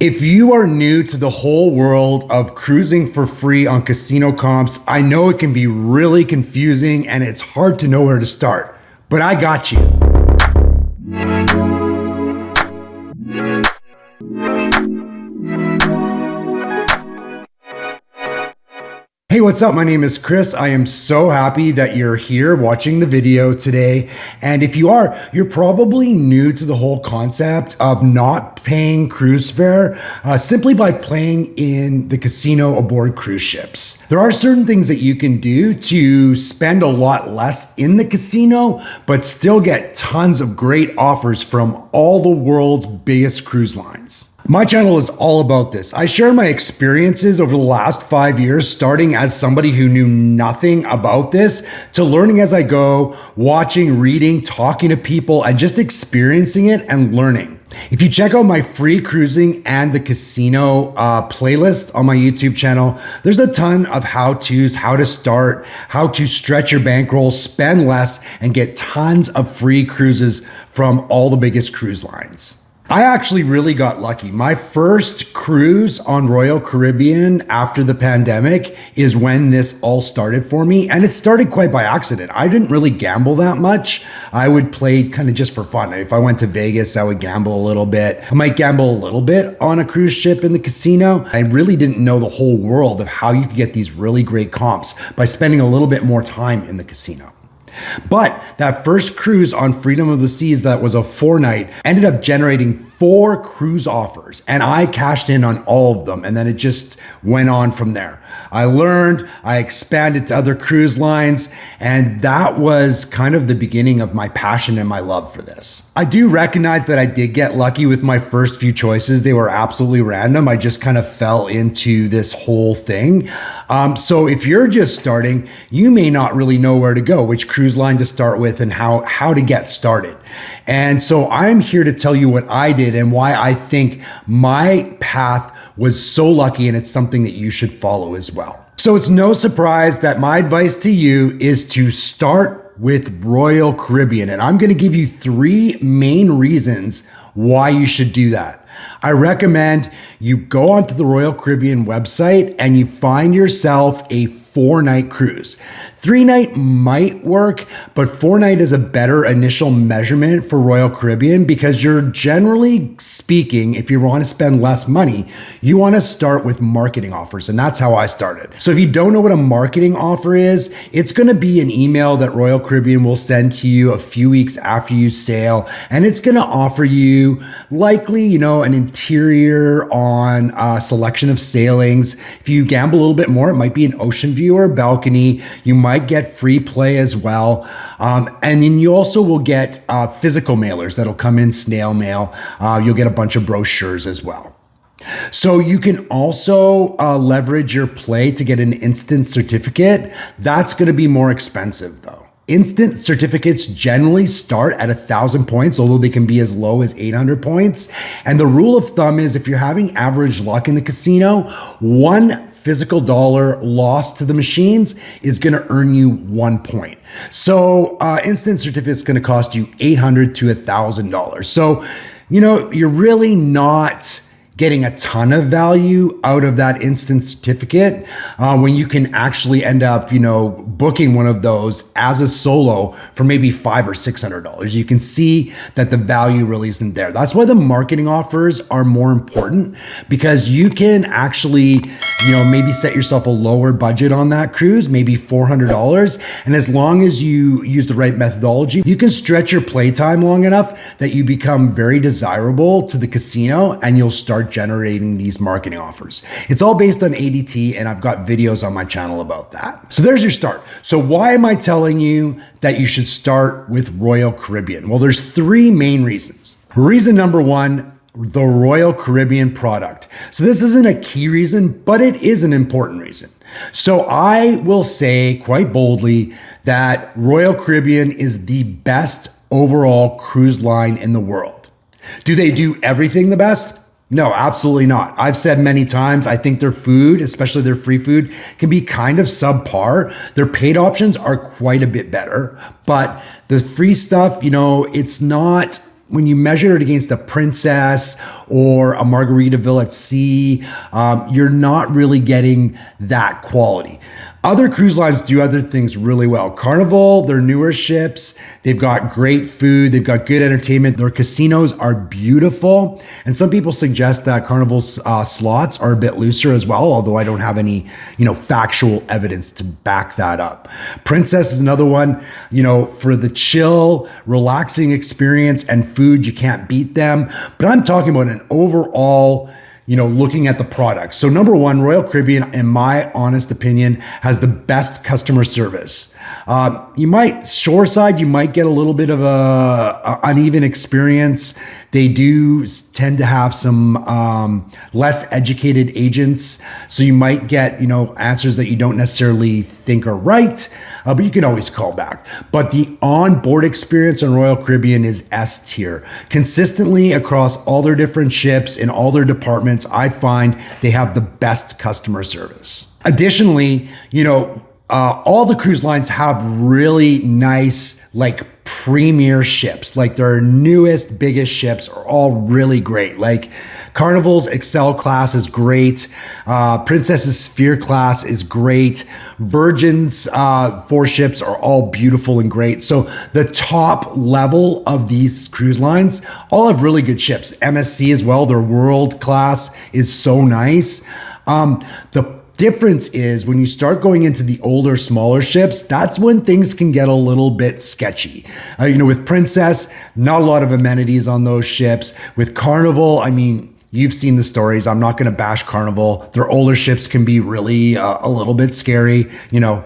If you are new to the whole world of cruising for free on casino comps, I know it can be really confusing and it's hard to know where to start, but I got you. Hey, what's up? My name is Chris. I am so happy that you're here watching the video today. And if you are, you're probably new to the whole concept of not paying cruise fare simply by playing in the casino aboard cruise ships. There are certain things that you can do to spend a lot less in the casino, but still get tons of great offers from all the world's biggest cruise lines. My channel is all about this. I share my experiences over the last 5 years, starting as somebody who knew nothing about this to learning as I go, watching, reading, talking to people, and just experiencing it and learning. If you check out my free cruising and the casino playlist on my YouTube channel, there's a ton of how-tos, how to start, how to stretch your bankroll, spend less, and get tons of free cruises from all the biggest cruise lines. I actually really got lucky. My first cruise on Royal Caribbean after the pandemic is when this all started for me. And it started quite by accident. I didn't really gamble that much. I would play kind of just for fun. If I went to Vegas, I would gamble a little bit. I might gamble a little bit on a cruise ship in the casino. I really didn't know the whole world of how you could get these really great comps by spending a little bit more time in the casino. But that first cruise on Freedom of the Seas that was a 4-night ended up generating 4 cruise offers, and I cashed in on all of them, and then it just went on from there. I learned, I expanded to other cruise lines, and that was kind of the beginning of my passion and my love for this. I do recognize that I did get lucky with my first few choices. They were absolutely random. I just kind of fell into this whole thing. So if you're just starting, you may not really know where to go, which cruise line to start with and how to get started. And so I'm here to tell you what I did and why I think my path was so lucky, and it's something that you should follow as well. So it's no surprise that my advice to you is to start with Royal Caribbean. And I'm going to give you 3 main reasons why you should do that. I recommend you go onto the Royal Caribbean website and you find yourself a 4-night cruise. 3-night might work, but 4-night is a better initial measurement for Royal Caribbean because you're generally speaking, if you want to spend less money, you want to start with marketing offers. And that's how I started. So if you don't know what a marketing offer is, it's going to be an email that Royal Caribbean will send to you a few weeks after you sail. And it's going to offer you likely, an interior on a selection of sailings. If you gamble a little bit more, it might be an ocean view or a balcony. You might get free play as well. And then you also will get physical mailers that'll come in snail mail. You'll get a bunch of brochures as well. So you can also leverage your play to get an instant certificate. That's going to be more expensive though. Instant certificates generally start at 1,000 points, although they can be as low as 800 points. And the rule of thumb is if you're having average luck in the casino, 1 physical dollar lost to the machines is going to earn you 1 point. So instant certificate is going to cost you $800 to $1,000. So, you're really not getting a ton of value out of that instant certificate when you can actually end up, booking one of those as a solo for maybe $500 or $600. You can see that the value really isn't there. That's why the marketing offers are more important, because you can actually, maybe set yourself a lower budget on that cruise, maybe $400. And as long as you use the right methodology, you can stretch your playtime long enough that you become very desirable to the casino and you'll start generating these marketing offers. It's all based on ADT, and I've got videos on my channel about that. So there's your start. So why am I telling you that you should start with Royal Caribbean? Well, there's 3 main reasons. Reason number 1, the Royal Caribbean product. So this isn't a key reason, but it is an important reason. So I will say quite boldly that Royal Caribbean is the best overall cruise line in the world. Do they do everything the best? No, absolutely not. I've said many times, I think their food, especially their free food, can be kind of subpar. Their paid options are quite a bit better, but the free stuff, it's not when you measure it against a Princess or a Margaritaville at Sea, you're not really getting that quality. Other cruise lines do other things really well. Carnival, their newer ships, they've got great food, they've got good entertainment. Their casinos are beautiful. And some people suggest that Carnival's slots are a bit looser as well, although I don't have any, factual evidence to back that up. Princess is another one, for the chill, relaxing experience and food, you can't beat them. But I'm talking about an overall, looking at the product. So number one, Royal Caribbean, in my honest opinion, has the best customer service. Shoreside, you might get a little bit of a uneven experience. They do tend to have some less educated agents. So you might get, answers that you don't necessarily think are right, but you can always call back. But the onboard experience on Royal Caribbean is S tier. Consistently across all their different ships in all their departments, I find they have the best customer service. Additionally, all the cruise lines have really nice, premier ships. Their newest, biggest ships are all really great. Carnival's Excel class is great. Princess's Sphere class is great. Virgin's 4 ships are all beautiful and great. So the top level of these cruise lines all have really good ships. MSC as well, their World class is so nice. The difference is when you start going into the older, smaller ships, that's when things can get a little bit sketchy. With Princess, not a lot of amenities on those ships. With Carnival, you've seen the stories. I'm not going to bash Carnival. Their older ships can be really a little bit scary.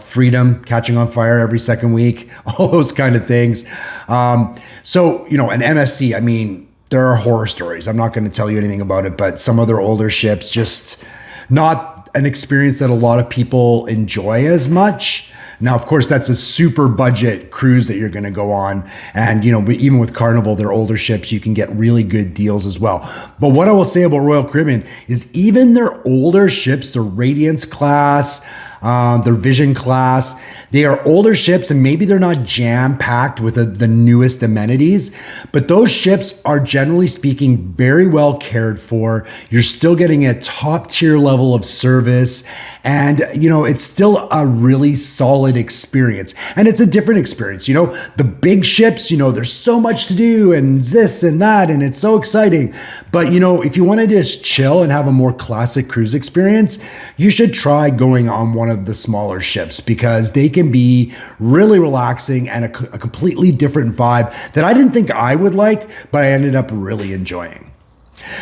Freedom catching on fire every second week, all those kind of things. An MSC, there are horror stories. I'm not going to tell you anything about it, but some of their older ships just not an experience that a lot of people enjoy as much. Now, of course, that's a super budget cruise that you're going to go on. And, but even with Carnival, their older ships, you can get really good deals as well. But what I will say about Royal Caribbean is even their older ships, their Radiance class, their Vision class, they are older ships and maybe they're not jam-packed with the newest amenities, but those ships are generally speaking very well cared for. You're still getting a top tier level of service and, it's still a really solid experience. And it's a different experience. The big ships, there's so much to do and this and that, and it's so exciting. But, if you want to just chill and have a more classic cruise experience, you should try going on one of the smaller ships because they can be really relaxing and a completely different vibe that I didn't think I would like, but I ended up really enjoying.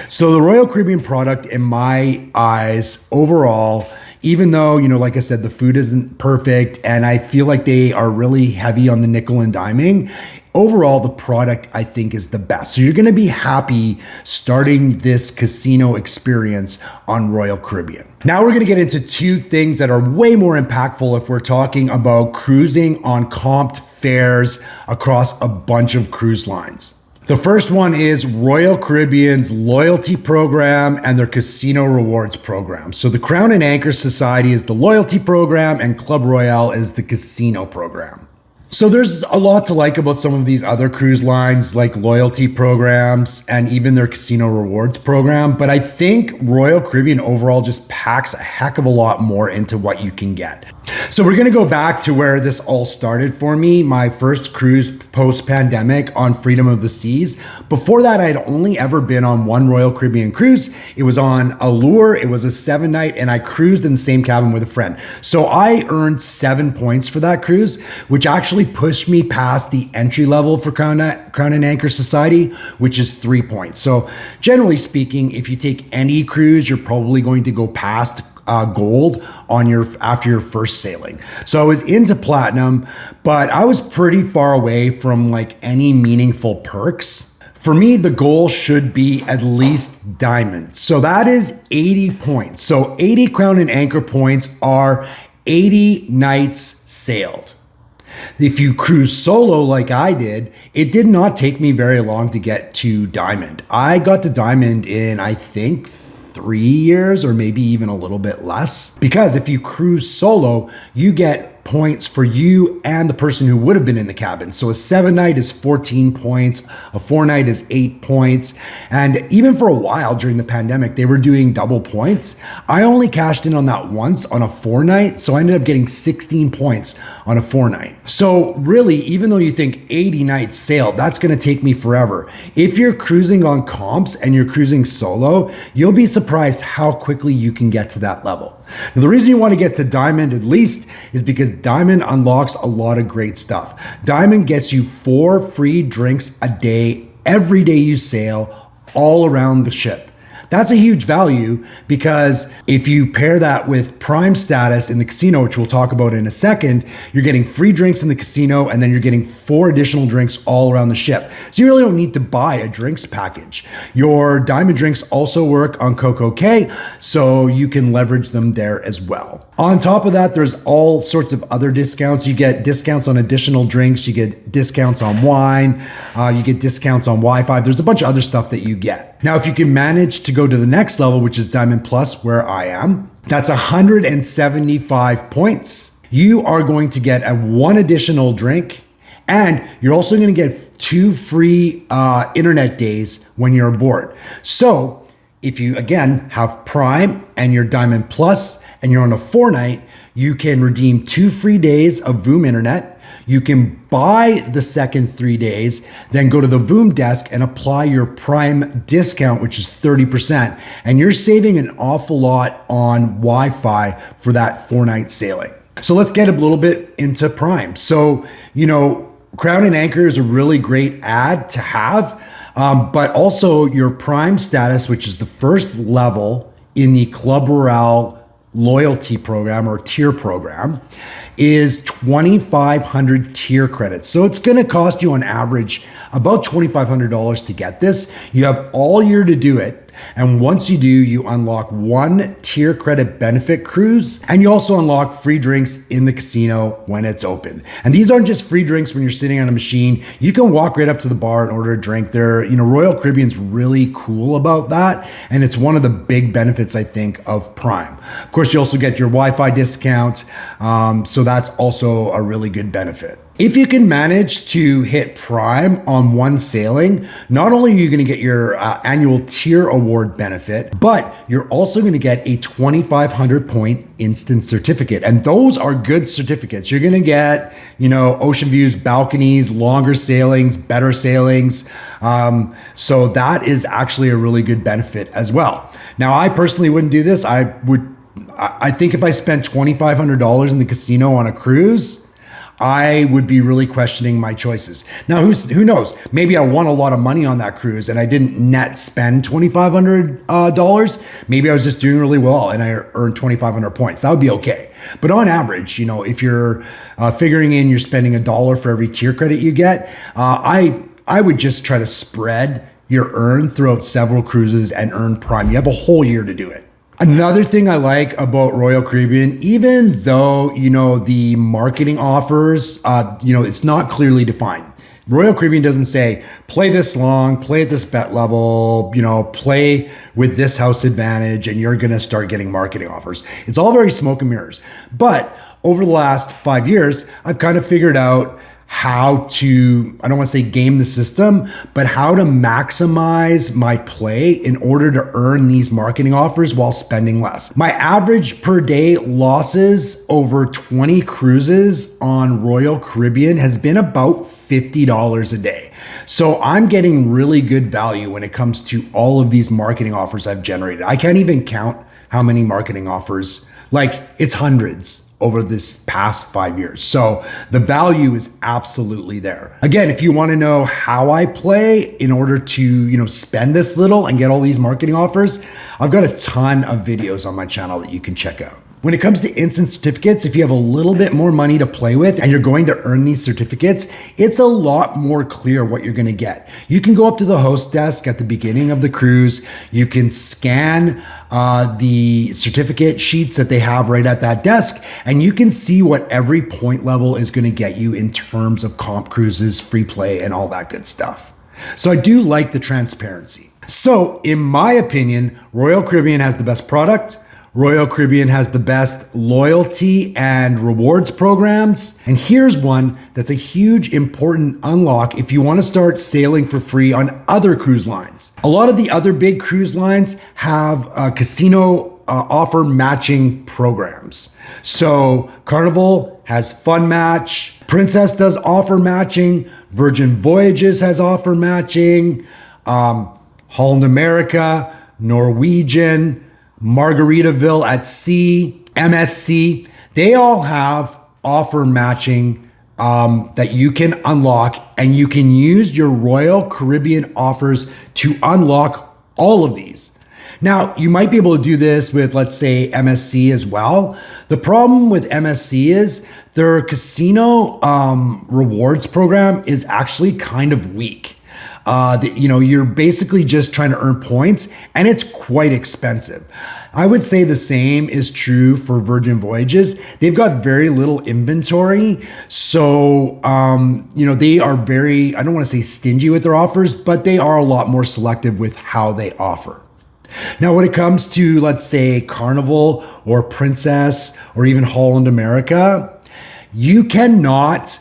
So the Royal Caribbean product, in my eyes, overall, even though, like I said, the food isn't perfect and I feel like they are really heavy on the nickel and diming, overall, the product I think is the best. So you're going to be happy starting this casino experience on Royal Caribbean. Now we're going to get into 2 things that are way more impactful if we're talking about cruising on comped fares across a bunch of cruise lines. The first one is Royal Caribbean's loyalty program and their casino rewards program. So the Crown and Anchor Society is the loyalty program and Club Royale is the casino program. So there's a lot to like about some of these other cruise lines like loyalty programs and even their casino rewards program. But I think Royal Caribbean overall just packs a heck of a lot more into what you can get. So we're going to go back to where this all started for me, my first cruise post-pandemic on Freedom of the Seas. Before that, I had only ever been on one Royal Caribbean cruise. It was on Allure. It was a 7-night and I cruised in the same cabin with a friend. So I earned 7 points for that cruise, which actually pushed me past the entry level for Crown and Anchor Society, which is 3 points. So generally speaking, if you take any cruise, you're probably going to go past gold on after your first sailing. So I was into platinum, but I was pretty far away from any meaningful perks. For me, the goal should be at least diamond. So that is 80 points. So 80 Crown and Anchor points are 80 nights sailed. If you cruise solo like I did, it did not take me very long to get to diamond. I got to diamond in, I think, 3 years or maybe even a little bit less. Because if you cruise solo, you get points for you and the person who would have been in the cabin. So a 7-night is 14 points, a 4-night is 8 points. And even for a while during the pandemic, they were doing double points. I only cashed in on that once on a 4-night, so I ended up getting 16 points on a 4-night. So really, even though you think 80 nights sailed, that's gonna take me forever. If you're cruising on comps and you're cruising solo, you'll be surprised how quickly you can get to that level. Now, the reason you want to get to Diamond at least is because Diamond unlocks a lot of great stuff. Diamond gets you 4 free drinks a day, every day you sail, all around the ship. That's a huge value because if you pair that with Prime status in the casino, which we'll talk about in a second, you're getting free drinks in the casino and then you're getting 4 additional drinks all around the ship. So you really don't need to buy a drinks package. Your Diamond drinks also work on CocoCay, so you can leverage them there as well. On top of that, there's all sorts of other discounts. You get discounts on additional drinks, you get discounts on wine, you get discounts on Wi-Fi. There's a bunch of other stuff that you get. Now, if you can manage to go to the next level, which is Diamond Plus, where I am, that's 175 points. You are going to get a 1 additional drink, and you're also going to get 2 free internet days when you're aboard. So if you, again, have Prime and you're Diamond Plus and you're on a 4-night, you can redeem 2 free days of Voom internet. You can buy the second 3 days, then go to the Voom desk and apply your Prime discount, which is 30%. And you're saving an awful lot on Wi-Fi for that 4-night sailing. So let's get a little bit into Prime. So, Crown and Anchor is a really great ad to have, but also your Prime status, which is the first level in the Club Royale loyalty program or tier program, is 2,500 tier credits. So it's going to cost you on average about $2,500 to get this. You have all year to do it. And once you do, you unlock 1 tier credit benefit cruise, and you also unlock free drinks in the casino when it's open. And these aren't just free drinks when you're sitting on a machine. You can walk right up to the bar and order a drink. Royal Caribbean's really cool about that, and it's one of the big benefits, I think, of Prime. Of course, you also get your Wi-Fi discount, so that's also a really good benefit. If you can manage to hit Prime on 1 sailing, not only are you going to get your annual tier award benefit, but you're also going to get a 2,500 point instant certificate. And those are good certificates. You're going to get, ocean views, balconies, longer sailings, better sailings. So that is actually a really good benefit as well. Now, I personally wouldn't do this. I think if I spent $2,500 in the casino on a cruise, I would be really questioning my choices. Now, who knows? Maybe I won a lot of money on that cruise and I didn't net spend $2,500. Maybe I was just doing really well and I earned 2,500 points. That would be okay. But on average, if you're figuring in you're spending $1 for every tier credit you get, I would just try to spread your earn throughout several cruises and earn Prime. You have a whole year to do it. Another thing I like about Royal Caribbean, even though, the marketing offers, it's not clearly defined. Royal Caribbean doesn't say, play this long, play at this bet level, play with this house advantage, and you're going to start getting marketing offers. It's all very smoke and mirrors. But over the last 5 years, I've kind of figured out how to, I don't want to say game the system, but how to maximize my play in order to earn these marketing offers while spending less. My average per day losses over 20 cruises on Royal Caribbean has been about $50 a day. So I'm getting really good value when it comes to all of these marketing offers I've generated. I can't even count how many marketing offers, it's hundreds over this past 5 years. So the value is absolutely there. Again, if you want to know how I play in order to, spend this little and get all these marketing offers, I've got a ton of videos on my channel that you can check out. When it comes to instant certificates, if you have a little bit more money to play with and you're going to earn these certificates, it's a lot more clear what you're going to get. You can go up to the host desk at the beginning of the cruise. You can scan the certificate sheets that they have right at that desk, and you can see what every point level is going to get you in terms of comp cruises, free play, and all that good stuff. So I do like the transparency. So in my opinion, Royal Caribbean has the best product. Royal Caribbean has the best loyalty and rewards programs. And here's one that's a huge important unlock if you want to start sailing for free on other cruise lines. A lot of the other big cruise lines have casino offer matching programs. So Carnival has Fun Match, Princess does offer matching, Virgin Voyages has offer matching, Holland America, Norwegian, Margaritaville at Sea, MSC, they all have offer matching that you can unlock, and you can use your Royal Caribbean offers to unlock all of these. Now, you might be able to do this with, let's say, MSC as well. The problem with MSC is their casino rewards program is actually kind of weak. You're basically just trying to earn points, and it's quite expensive. I would say the same is true for Virgin Voyages. They've got very little inventory. So, they are very, I don't want to say stingy with their offers, but they are a lot more selective with how they offer. Now, when it comes to, let's say, Carnival or Princess or even Holland America, you cannot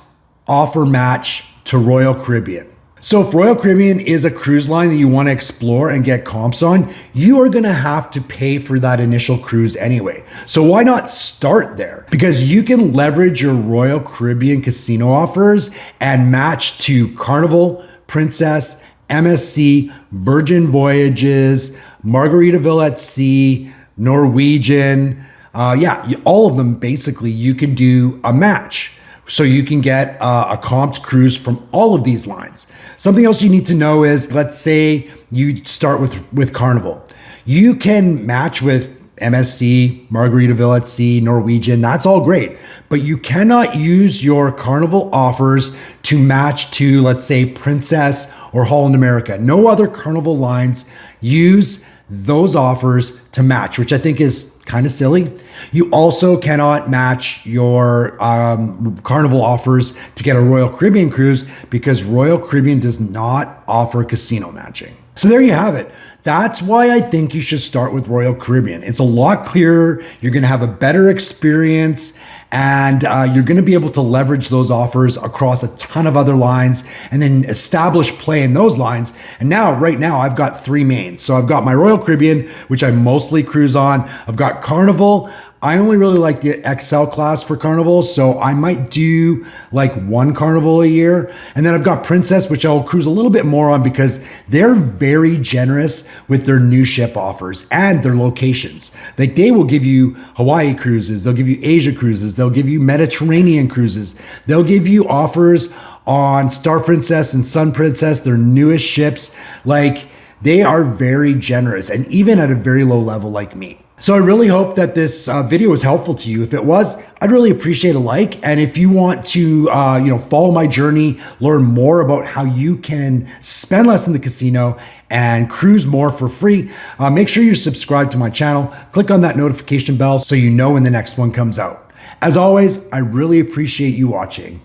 offer match to Royal Caribbean. So if Royal Caribbean is a cruise line that you want to explore and get comps on, you are going to have to pay for that initial cruise anyway. So why not start there? Because you can leverage your Royal Caribbean casino offers and match to Carnival, Princess, MSC, Virgin Voyages, Margaritaville at Sea, Norwegian. All of them basically you can do a match. So you can get a comped cruise from all of these lines. Something else you need to know is, let's say you start with Carnival. You can match with MSC, Margaritaville at Sea, Norwegian, that's all great. But you cannot use your Carnival offers to match to, let's say, Princess or Holland America. No other Carnival lines use those offers to match, which I think is kind of silly. You also cannot match your Carnival offers to get a Royal Caribbean cruise because Royal Caribbean does not offer casino matching. So there you have it. That's why I think you should start with Royal Caribbean. It's a lot clearer. You're going to have a better experience, and you're going to be able to leverage those offers across a ton of other lines and then establish play in those lines. And right now, I've got three mains. So I've got my Royal Caribbean, which I mostly cruise on. I've got Carnival. I only really like the XL class for Carnival, so I might do like one Carnival a year. And then I've got Princess, which I'll cruise a little bit more on because they're very generous with their new ship offers and their locations. Like they will give you Hawaii cruises, they'll give you Asia cruises, they'll give you Mediterranean cruises, they'll give you offers on Star Princess and Sun Princess, their newest ships. Like they are very generous, and even at a very low level like me. So I really hope that this video was helpful to you. If it was, I'd really appreciate a like. And if you want to, follow my journey, learn more about how you can spend less in the casino and cruise more for free, make sure you're subscribed to my channel. Click on that notification bell so you know when the next one comes out. As always, I really appreciate you watching.